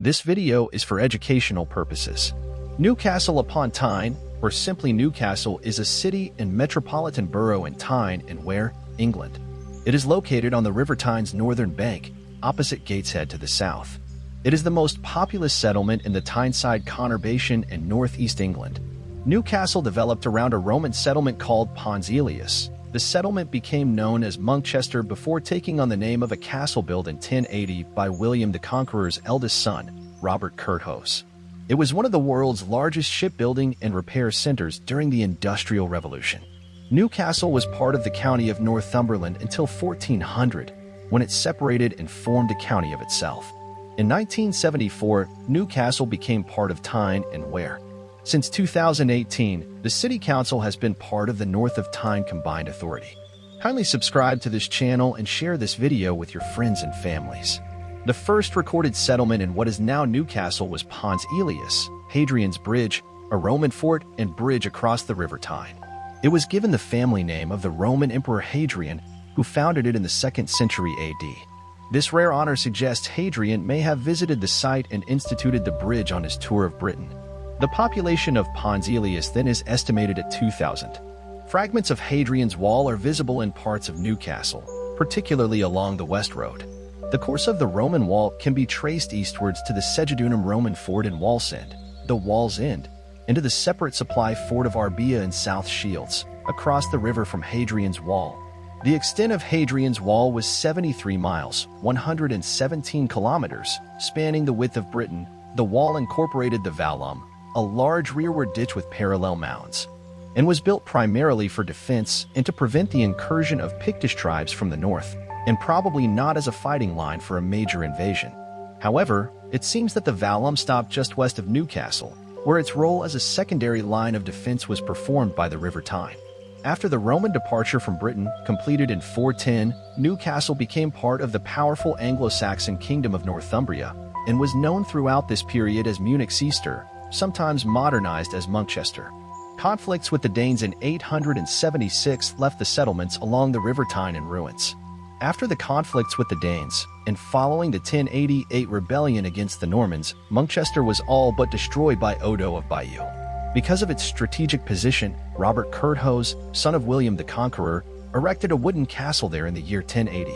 This video is for educational purposes. Newcastle upon Tyne, or simply Newcastle, is a city and metropolitan borough in Tyne and Wear, England. It is located on the River Tyne's northern bank, opposite Gateshead to the south. It is the most populous settlement in the Tyneside conurbation in northeast England. Newcastle developed around a Roman settlement called Pons Aelius. The settlement became known as Monkchester before taking on the name of a castle built in 1080 by William the Conqueror's eldest son, Robert Curthose. It was one of the world's largest shipbuilding and repair centers during the Industrial Revolution. Newcastle was part of the county of Northumberland until 1400, when it separated and formed a county of itself. In 1974, Newcastle became part of Tyne and Wear. Since 2018, the City Council has been part of the North of Tyne Combined Authority. Kindly subscribe to this channel and share this video with your friends and families. The first recorded settlement in what is now Newcastle was Pons Aelius, Hadrian's Bridge, a Roman fort and bridge across the River Tyne. It was given the family name of the Roman Emperor Hadrian, who founded it in the 2nd century AD. This rare honor suggests Hadrian may have visited the site and instituted the bridge on his tour of Britain. The population of Pons Aelius then is estimated at 2,000. Fragments of Hadrian's Wall are visible in parts of Newcastle, particularly along the West Road. The course of the Roman wall can be traced eastwards to the Segedunum Roman fort in Wallsend, the Wall's End, and to the separate supply fort of Arbia in South Shields, across the river from Hadrian's Wall. The extent of Hadrian's Wall was 73 miles, 117 kilometers, spanning the width of Britain. The wall incorporated the vallum, a large rearward ditch with parallel mounds, and was built primarily for defense and to prevent the incursion of Pictish tribes from the north, and probably not as a fighting line for a major invasion. However, it seems that the vallum stopped just west of Newcastle, where its role as a secondary line of defense was performed by the River Tyne. After the Roman departure from Britain, completed in 410, Newcastle became part of the powerful Anglo-Saxon kingdom of Northumbria, and was known throughout this period as Munich-Cester, sometimes modernized as Monkchester. Conflicts with the Danes in 876 left the settlements along the River Tyne in ruins. After the conflicts with the Danes, and following the 1088 rebellion against the Normans, Monkchester was all but destroyed by Odo of Bayeux. Because of its strategic position, Robert Curthose, son of William the Conqueror, erected a wooden castle there in the year 1080.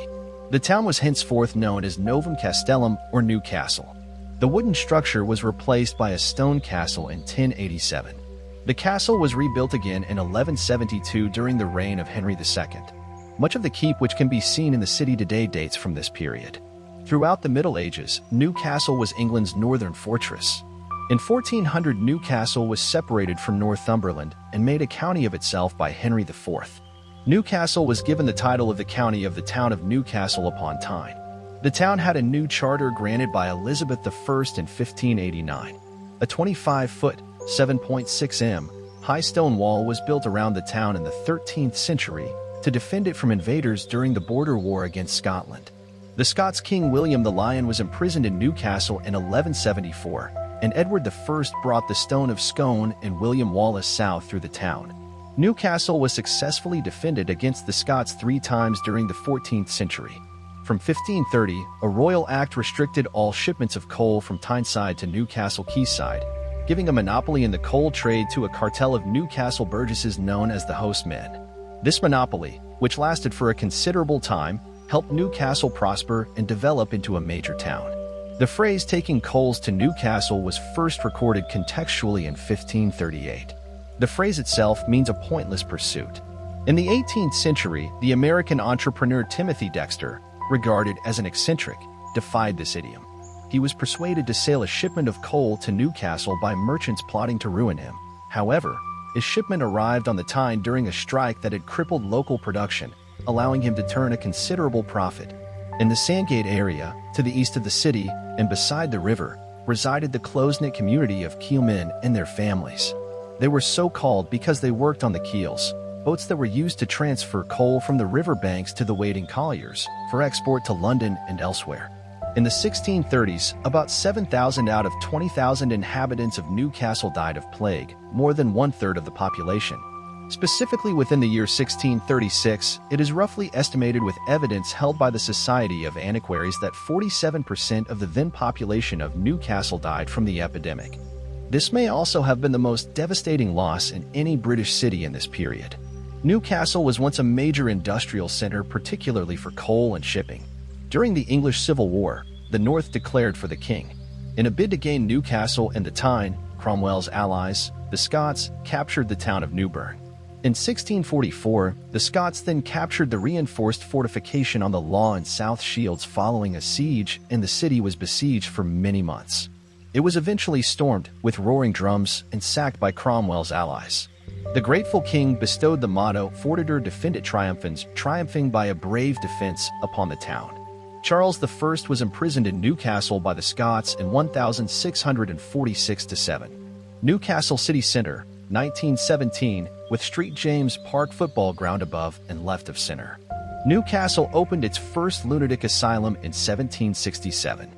The town was henceforth known as Novum Castellum, or Newcastle. The wooden structure was replaced by a stone castle in 1087. The castle was rebuilt again in 1172 during the reign of Henry II. Much of the keep which can be seen in the city today dates from this period. Throughout the Middle Ages, Newcastle was England's northern fortress. In 1400, Newcastle was separated from Northumberland and made a county of itself by Henry IV. Newcastle was given the title of the county of the town of Newcastle upon Tyne. The town had a new charter granted by Elizabeth I in 1589. A 25-foot, 7.6 m, high stone wall was built around the town in the 13th century to defend it from invaders during the border war against Scotland. The Scots King William the Lion was imprisoned in Newcastle in 1174, and Edward I brought the Stone of Scone and William Wallace south through the town. Newcastle was successfully defended against the Scots 3 times during the 14th century. From 1530, a royal act restricted all shipments of coal from Tyneside to Newcastle quayside, giving a monopoly in the coal trade to a cartel of Newcastle burgesses known as the Hostmen. This monopoly, which lasted for a considerable time, helped Newcastle prosper and develop into a major town. The phrase "taking coals to Newcastle" was first recorded contextually in 1538. The phrase itself means a pointless pursuit. In the 18th century, the American entrepreneur Timothy Dexter, regarded as an eccentric, defied this idiom. He was persuaded to sail a shipment of coal to Newcastle by merchants plotting to ruin him. However, his shipment arrived on the Tyne during a strike that had crippled local production, allowing him to turn a considerable profit. In the Sandgate area, to the east of the city, and beside the river, resided the close-knit community of keelmen and their families. They were so called because they worked on the keels, boats that were used to transfer coal from the river banks to the waiting colliers, for export to London and elsewhere. In the 1630s, about 7,000 out of 20,000 inhabitants of Newcastle died of plague, more than one-third of the population. Specifically within the year 1636, it is roughly estimated with evidence held by the Society of Antiquaries that 47% of the then population of Newcastle died from the epidemic. This may also have been the most devastating loss in any British city in this period. Newcastle was once a major industrial center, particularly for coal and shipping. During the English Civil War, the North declared for the king. In a bid to gain Newcastle and the Tyne, Cromwell's allies, the Scots, captured the town of Newburn. In 1644, the Scots then captured the reinforced fortification on the Law and South Shields following a siege, and the city was besieged for many months. It was eventually stormed with roaring drums and sacked by Cromwell's allies. The grateful king bestowed the motto Fortiter defendit triumphans, triumphing by a brave defense upon the town. Charles I was imprisoned in Newcastle by the Scots in 1646-7. Newcastle City Centre, 1917, with St. James Park football ground above and left of center. Newcastle opened its first lunatic asylum in 1767.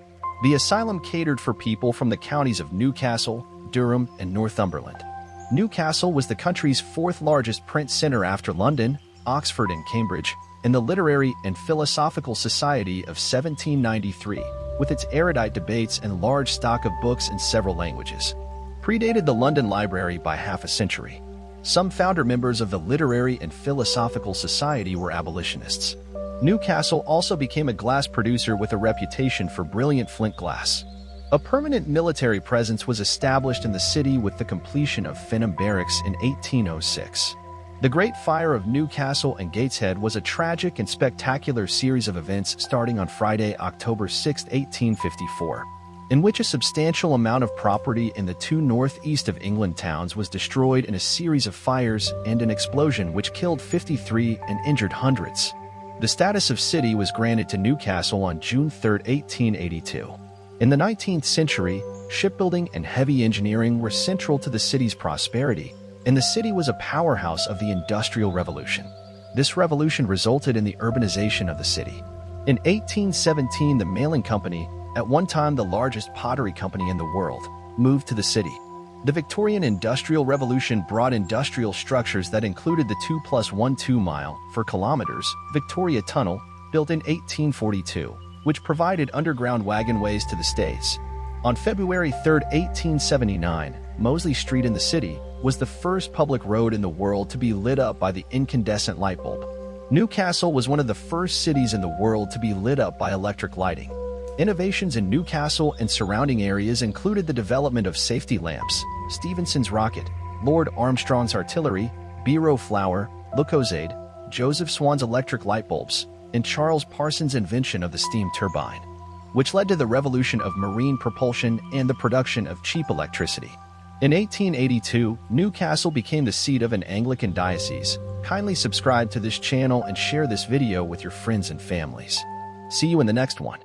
The asylum catered for people from the counties of Newcastle, Durham, and Northumberland. Newcastle was the country's fourth largest print centre after London, Oxford, and Cambridge, in the Literary and Philosophical Society of 1793, with its erudite debates and large stock of books in several languages. Predated the London Library by half a century. Some founder members of the Literary and Philosophical Society were abolitionists. Newcastle also became a glass producer with a reputation for brilliant flint glass. A permanent military presence was established in the city with the completion of Fenham Barracks in 1806. The Great Fire of Newcastle and Gateshead was a tragic and spectacular series of events starting on Friday, October 6, 1854, in which a substantial amount of property in the two northeast of England towns was destroyed in a series of fires and an explosion which killed 53 and injured hundreds. The status of city was granted to Newcastle on June 3, 1882. In the 19th century, shipbuilding and heavy engineering were central to the city's prosperity, and the city was a powerhouse of the Industrial Revolution. This revolution resulted in the urbanization of the city. In 1817, the Mailing Company, at one time the largest pottery company in the world, moved to the city. The Victorian Industrial Revolution brought industrial structures that included the 2+1 mile, for kilometers, Victoria Tunnel, built in 1842, which provided underground wagonways to the States. On February 3, 1879, Mosley Street in the city was the first public road in the world to be lit up by the incandescent light bulb. Newcastle was one of the first cities in the world to be lit up by electric lighting. Innovations in Newcastle and surrounding areas included the development of safety lamps, Stephenson's rocket, Lord Armstrong's artillery, Biro flour, Lucozade, Joseph Swan's electric light bulbs, and Charles Parsons' invention of the steam turbine, which led to the revolution of marine propulsion and the production of cheap electricity. In 1882, Newcastle became the seat of an Anglican diocese. Kindly subscribe to this channel and share this video with your friends and families. See you in the next one.